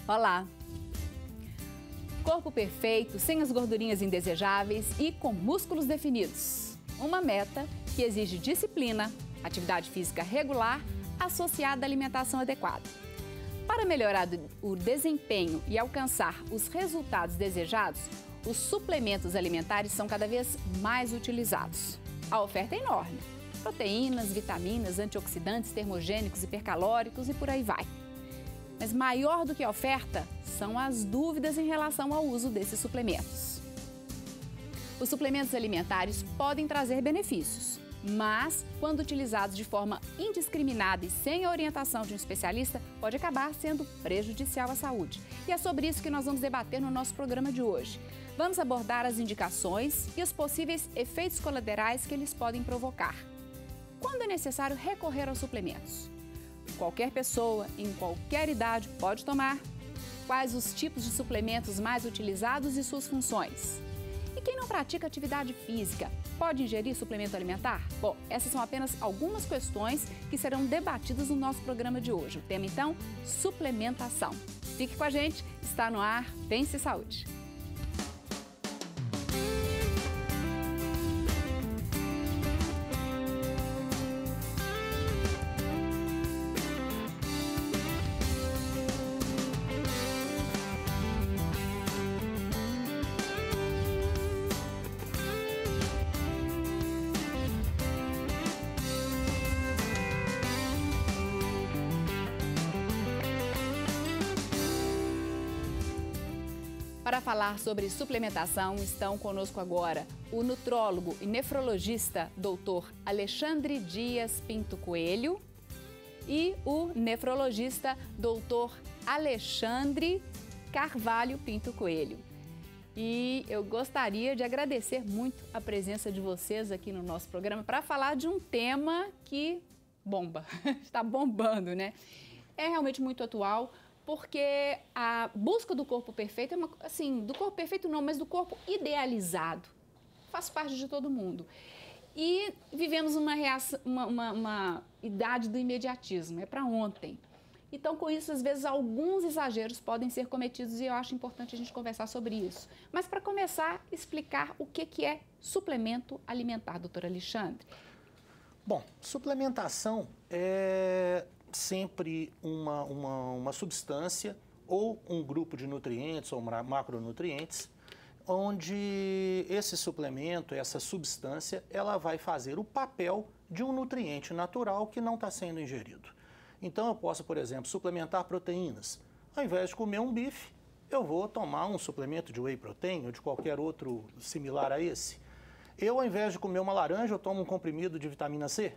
Olá! Corpo perfeito, sem as gordurinhas indesejáveis e com músculos definidos. Uma meta que exige disciplina, atividade física regular, associada à alimentação adequada. Para melhorar o desempenho e alcançar os resultados desejados, os suplementos alimentares são cada vez mais utilizados. A oferta é enorme. Proteínas, vitaminas, antioxidantes, termogênicos, hipercalóricos e por aí vai. Mas maior do que a oferta são as dúvidas em relação ao uso desses suplementos. Os suplementos alimentares podem trazer benefícios, mas quando utilizados de forma indiscriminada e sem a orientação de um especialista, pode acabar sendo prejudicial à saúde. E é sobre isso que nós vamos debater no nosso programa de hoje. Vamos abordar as indicações e os possíveis efeitos colaterais que eles podem provocar. Quando é necessário recorrer aos suplementos? Qualquer pessoa, em qualquer idade, pode tomar. Quais os tipos de suplementos mais utilizados e suas funções? E quem não pratica atividade física, pode ingerir suplemento alimentar? Bom, essas são apenas algumas questões que serão debatidas no nosso programa de hoje. O tema, então, suplementação. Fique com a gente, está no ar Pense Saúde. Para falar sobre suplementação, estão conosco agora o nutrólogo e nefrologista Dr. Alexandre Dias Pinto Coelho e o nefrologista Dr. Alexandre Carvalho Pinto Coelho. E eu gostaria de agradecer muito a presença de vocês aqui no nosso programa para falar de um tema que bomba, está bombando, né? É realmente muito atual, porque a busca do corpo perfeito é do corpo perfeito não, mas do corpo idealizado. Faz parte de todo mundo. E vivemos uma idade do imediatismo, é para ontem. Então, com isso, às vezes, alguns exageros podem ser cometidos e eu acho importante a gente conversar sobre isso. Mas, para começar, explicar o que é suplemento alimentar, doutor Alexandre. Bom, suplementação é sempre uma substância ou um grupo de nutrientes ou macronutrientes, onde esse suplemento, essa substância, ela vai fazer o papel de um nutriente natural que não está sendo ingerido. Então eu posso, por exemplo, suplementar proteínas. Ao invés de comer um bife, eu vou tomar um suplemento de whey protein ou de qualquer outro similar a esse. Eu, ao invés de comer uma laranja, eu tomo um comprimido de vitamina C.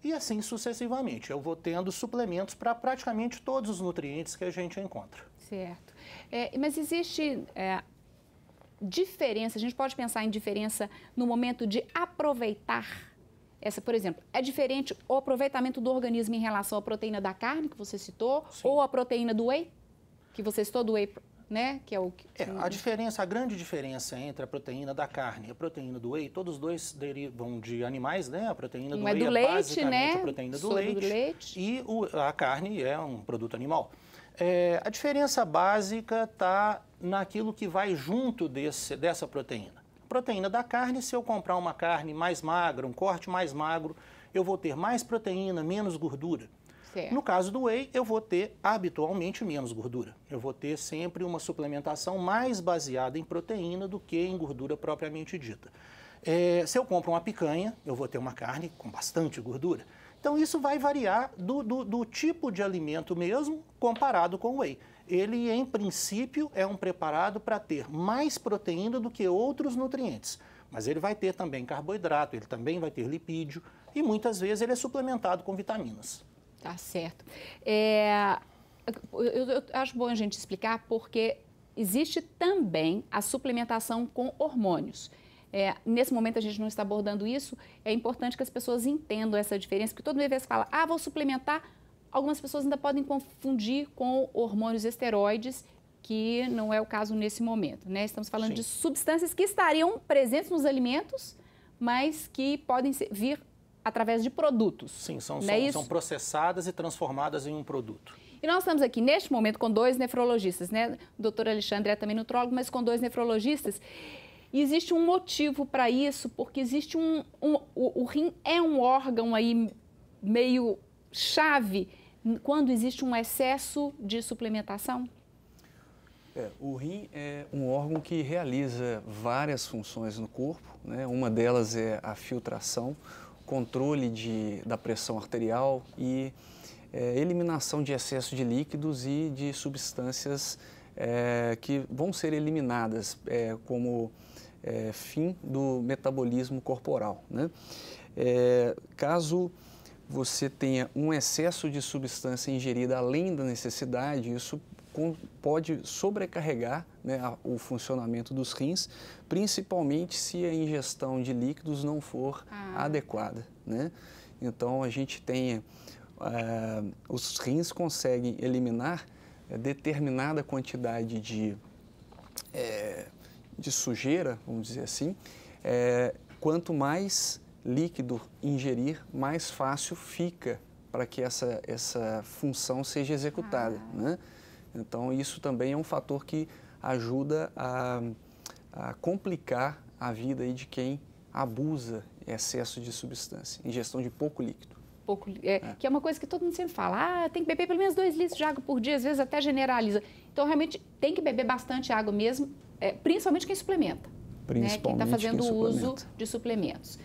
E assim sucessivamente, eu vou tendo suplementos para praticamente todos os nutrientes que a gente encontra. Certo. Mas existe diferença, a gente pode pensar em diferença no momento de aproveitar por exemplo, é diferente o aproveitamento do organismo em relação à proteína da carne, que você citou, sim, ou a proteína do whey, que você citou do whey, né? Que é o a grande diferença entre a proteína da carne e a proteína do whey, todos os dois derivam de animais, né? A proteína do whey é basicamente a proteína do leite e a carne é um produto animal. A diferença básica está naquilo que vai junto dessa proteína. A proteína da carne, se eu comprar uma carne mais magra, um corte mais magro, eu vou ter mais proteína, menos gordura. Certo. No caso do whey, eu vou ter habitualmente menos gordura. Eu vou ter sempre uma suplementação mais baseada em proteína do que em gordura propriamente dita. Se eu compro uma picanha, eu vou ter uma carne com bastante gordura. Então isso vai variar do tipo de alimento mesmo comparado com o whey. Ele, em princípio, é um preparado para ter mais proteína do que outros nutrientes. Mas ele vai ter também carboidrato, ele também vai ter lipídio e muitas vezes ele é suplementado com vitaminas. Tá certo. Eu acho bom a gente explicar porque existe também a suplementação com hormônios. Nesse momento a gente não está abordando isso, é importante que as pessoas entendam essa diferença, porque toda vez que fala, vou suplementar, algumas pessoas ainda podem confundir com hormônios esteroides, que não é o caso nesse momento, né? Estamos falando Sim. de substâncias que estariam presentes nos alimentos, mas que podem vir através de produtos. Sim, são processadas e transformadas em um produto. E nós estamos aqui, neste momento, com 2 nefrologistas, né? O doutor Alexandre é também nutrólogo, mas com 2 nefrologistas. E existe um motivo para isso, porque existe o rim é um órgão aí meio chave quando existe um excesso de suplementação? O rim é um órgão que realiza várias funções no corpo, né? Uma delas é a filtração, controle da pressão arterial e eliminação de excesso de líquidos e de substâncias que vão ser eliminadas como fim do metabolismo corporal, né? Caso você tenha um excesso de substância ingerida além da necessidade, isso pode sobrecarregar, né, o funcionamento dos rins, principalmente se a ingestão de líquidos não for adequada, né? Então, a gente tem, os rins conseguem eliminar determinada quantidade de sujeira, vamos dizer assim, quanto mais líquido ingerir, mais fácil fica para que essa função seja executada, né? Então, isso também é um fator que ajuda a complicar a vida aí de quem abusa excesso de substância, ingestão de pouco líquido. Que é uma coisa que todo mundo sempre fala, tem que beber pelo menos 2 litros de água por dia, às vezes até generaliza. Então, realmente, tem que beber bastante água mesmo, principalmente quem suplementa, né? Quem está fazendo uso de suplementos.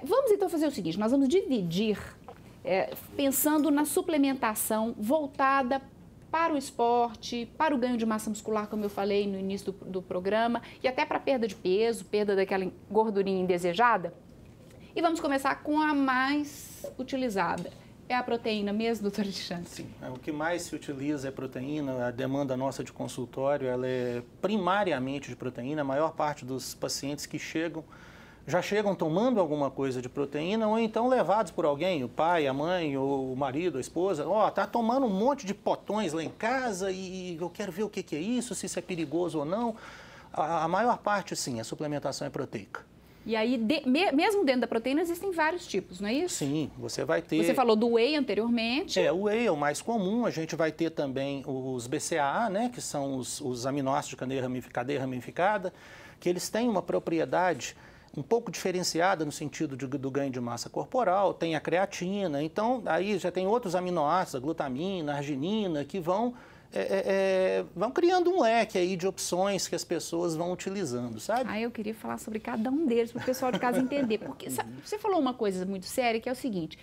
Vamos então fazer o seguinte, nós vamos dividir, pensando na suplementação voltada para o esporte, para o ganho de massa muscular, como eu falei no início do programa, e até para perda de peso, perda daquela gordurinha indesejada. E vamos começar com a mais utilizada. É a proteína mesmo, doutor Alexandre? Sim, o que mais se utiliza é proteína. A demanda nossa de consultório, ela é primariamente de proteína. A maior parte dos pacientes que já chegam tomando alguma coisa de proteína ou então levados por alguém, o pai, a mãe, ou o marido, a esposa. Tá tomando um monte de potões lá em casa e eu quero ver o que é isso, se isso é perigoso ou não. A maior parte, sim, a suplementação é proteica. E aí, mesmo dentro da proteína, existem vários tipos, não é isso? Sim, você vai ter... Você falou do whey anteriormente. O whey é o mais comum. A gente vai ter também os BCAA, né, que são os aminoácidos de cadeia ramificada, que eles têm uma propriedade um pouco diferenciada no sentido do ganho de massa corporal, tem a creatina, então aí já tem outros aminoácidos, a glutamina, a arginina, que vão criando um leque aí de opções que as pessoas vão utilizando, sabe? Eu queria falar sobre cada um deles para o pessoal de casa entender, porque sabe, você falou uma coisa muito séria, que é o seguinte,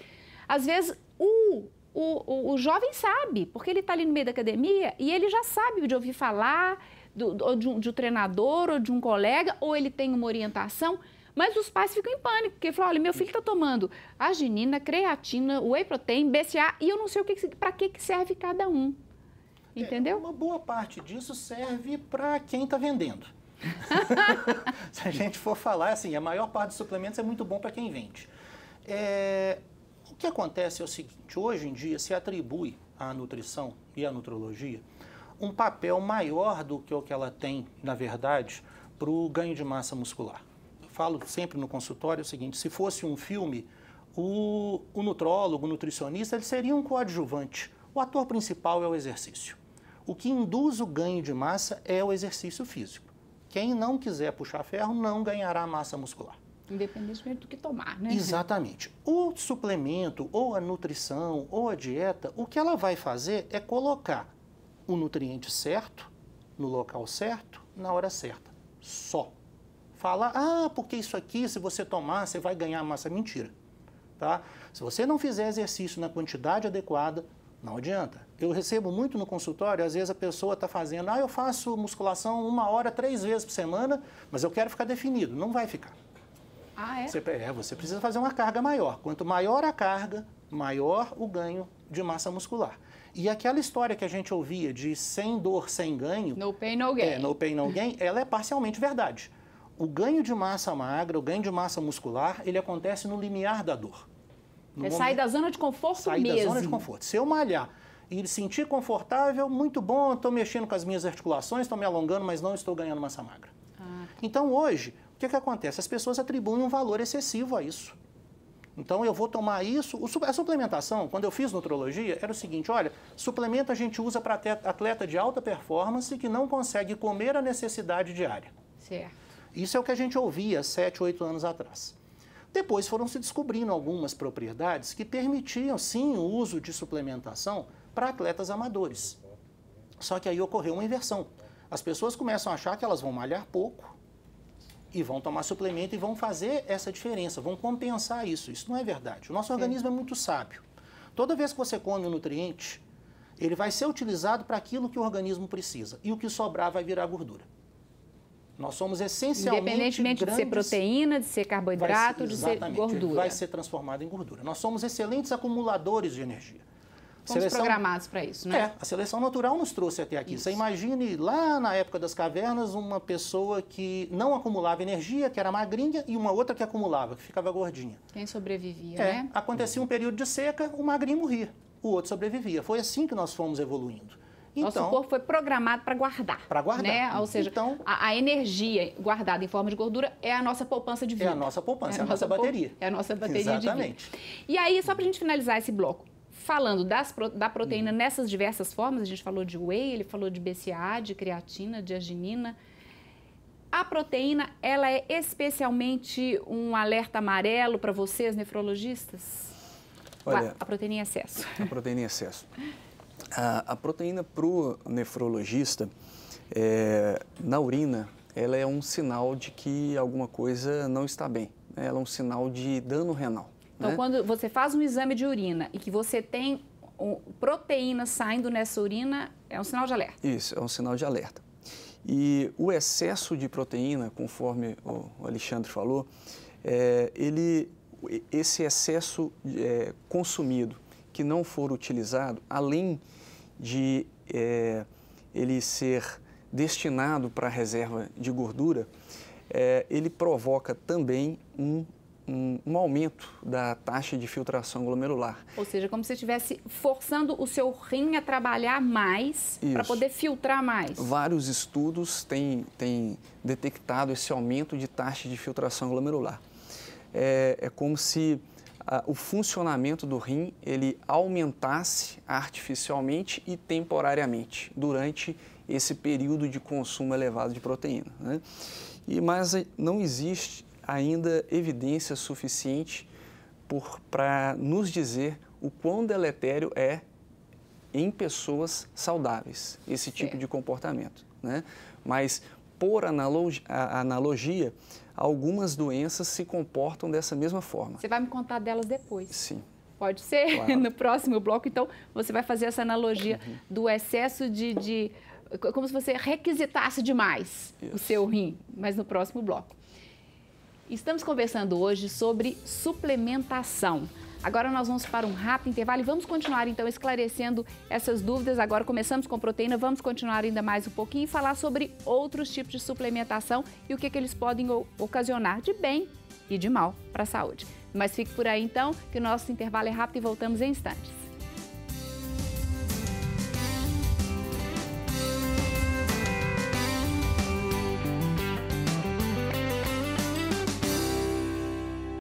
às vezes o jovem sabe, porque ele está ali no meio da academia e ele já sabe de ouvir falar de um treinador ou de um colega, ou ele tem uma orientação, mas os pais ficam em pânico, porque falam, olha, meu filho está tomando arginina, creatina, whey protein, BCA, e eu não sei para que serve cada um. Entendeu? Uma boa parte disso serve para quem está vendendo. Se a gente for falar, assim, a maior parte dos suplementos é muito bom para quem vende. O que acontece é o seguinte, hoje em dia se atribui à nutrição e à nutrologia um papel maior do que o que ela tem, na verdade, para o ganho de massa muscular. Falo sempre no consultório o seguinte, se fosse um filme, o nutrólogo, o nutricionista, ele seria um coadjuvante. O ator principal é o exercício. O que induz o ganho de massa é o exercício físico. Quem não quiser puxar ferro não ganhará massa muscular. Independentemente do que tomar, né? Exatamente. O suplemento, ou a nutrição, ou a dieta, o que ela vai fazer é colocar o nutriente certo, no local certo, na hora certa. Só. Falar, porque isso aqui, se você tomar, você vai ganhar massa. Mentira. Tá? Se você não fizer exercício na quantidade adequada, não adianta. Eu recebo muito no consultório, às vezes a pessoa está fazendo, eu faço musculação 1 hora, 3 vezes por semana, mas eu quero ficar definido. Não vai ficar. Você precisa fazer uma carga maior. Quanto maior a carga, maior o ganho de massa muscular. E aquela história que a gente ouvia de sem dor, sem ganho... No pain, no gain. No pain, no gain, ela é parcialmente verdade. O ganho de massa magra, o ganho de massa muscular, ele acontece no limiar da dor. Sair da zona de conforto mesmo. Sair da zona de conforto. Se eu malhar e sentir confortável, muito bom, estou mexendo com as minhas articulações, estou me alongando, mas não estou ganhando massa magra. Então, hoje, o que acontece? As pessoas atribuem um valor excessivo a isso. Então eu vou tomar isso. A suplementação, quando eu fiz nutrologia, era o seguinte: olha, suplemento a gente usa para atleta de alta performance que não consegue comer a necessidade diária. Certo. Isso é o que a gente ouvia 7, 8 anos atrás. Depois foram se descobrindo algumas propriedades que permitiam, sim, o uso de suplementação para atletas amadores. Só que aí ocorreu uma inversão. As pessoas começam a achar que elas vão malhar pouco e vão tomar suplemento e vão fazer essa diferença, vão compensar isso. Isso não é verdade. O nosso organismo é muito sábio. Toda vez que você come um nutriente, ele vai ser utilizado para aquilo que o organismo precisa. E o que sobrar vai virar gordura. Nós somos essencialmente independentemente de ser proteína, de ser carboidrato, de ser gordura. Vai ser transformado em gordura. Nós somos excelentes acumuladores de energia. Fomos programados para isso, né? A seleção natural nos trouxe até aqui. Isso. Você imagine lá na época das cavernas uma pessoa que não acumulava energia, que era magrinha, e uma outra que acumulava, que ficava gordinha. Quem sobrevivia, né? Acontecia um período de seca, o magrinho morria, o outro sobrevivia. Foi assim que nós fomos evoluindo. Nosso corpo foi programado para guardar. Para guardar. Né? Ou seja, então, a energia guardada em forma de gordura é a nossa poupança de vida. É a nossa poupança, é a nossa bateria. É a nossa bateria Exatamente. de vida. E aí, só para a gente finalizar esse bloco, falando da proteína nessas diversas formas, a gente falou de whey, ele falou de BCAA, de creatina, de arginina. A proteína, ela é especialmente um alerta amarelo para vocês, nefrologistas? Olha, a proteína em excesso. A proteína em excesso. A proteína para o nefrologista, na urina, ela é um sinal de que alguma coisa não está bem. Né? Ela é um sinal de dano renal. Então, né? Quando você faz um exame de urina e que você tem proteína saindo nessa urina, é um sinal de alerta. Isso, é um sinal de alerta. E o excesso de proteína, conforme o Alexandre falou, esse excesso consumido que não for utilizado, além de ele ser destinado para a reserva de gordura, ele provoca também um aumento da taxa de filtração glomerular. Ou seja, como se você estivesse forçando o seu rim a trabalhar mais para poder filtrar mais. Vários estudos têm detectado esse aumento de taxa de filtração glomerular. É como se o funcionamento do rim ele aumentasse artificialmente e temporariamente durante esse período de consumo elevado de proteína. Né? Mas não existe ainda evidência suficiente para nos dizer o quão deletério é em pessoas saudáveis esse tipo de comportamento. Né? Mas, por analogia, algumas doenças se comportam dessa mesma forma. Você vai me contar delas depois? Sim. Pode ser? Claro. No próximo bloco, então, você vai fazer essa analogia do excesso como se você requisitasse demais o seu rim, mas no próximo bloco. Estamos conversando hoje sobre suplementação. Agora nós vamos para um rápido intervalo e vamos continuar então esclarecendo essas dúvidas. Agora começamos com proteína, vamos continuar ainda mais um pouquinho e falar sobre outros tipos de suplementação e o que eles podem ocasionar de bem e de mal para a saúde. Mas fique por aí então, que o nosso intervalo é rápido e voltamos em instantes.